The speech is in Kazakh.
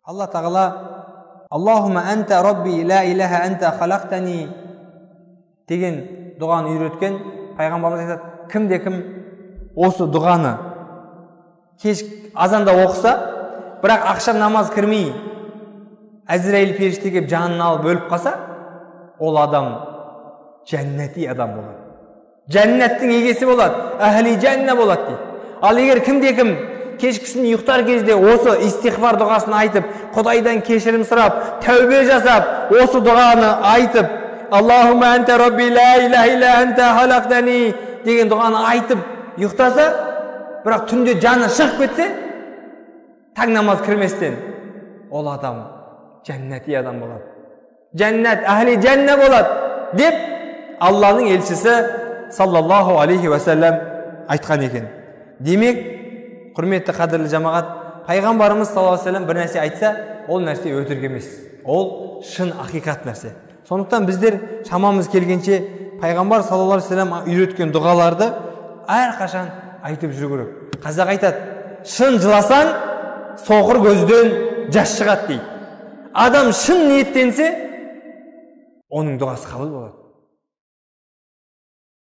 Алла тағала Аллахума анта Rabbi la ilaha anta khalaqtani деген дұғаны үйреткен. Пайғамбарымыз айтады, кімде-кім осы дұғаны кеш азанда оқыса, бірақ ақшам намаз кірмей, Әзірәйіл періште келіп жанын алып өліп қалса, ол адам жәннати адам болады. Жәннаттың егесі болады, әхли жәнна болады дейді. Ал егер кімде-кім кешкісін ұйықтар кезде осы истихфар дұғасын айтып, Құдайдан кешірім сұрап, тәубе жасап, осы дұғаны айтып, Аллахума анта Rabbi la ilaha illa anta khalaqtani деген дұғаны айтып ұйықтаса, бірақ түнде жаны шығып кетсе, таң намаз кірместен, ол адам жәннати адам болады. Жәннат, әхли жәнна болады деп Алланың елшісі саллаллаху алейхи уассалам айтқан екен. Демек, құрметті қадірлі жамағат, пайғамбарымыз саллаллаху алейхи уассалам бір нәрсе айтса, ол нәрсе өтірік емес. Ол шын ақиқат нәрсе. Сондықтан біздер шамамыз келгенше пайғамбар саллаллаху алейхи уассалам үйреткен дұғаларды әрқашан айтып жүру керек. Қазақ айтады, шын жыласаң, соқыр көзден жас шығады дейді. Адам шын ниеттенсе, оның дұғасы қабыл болады.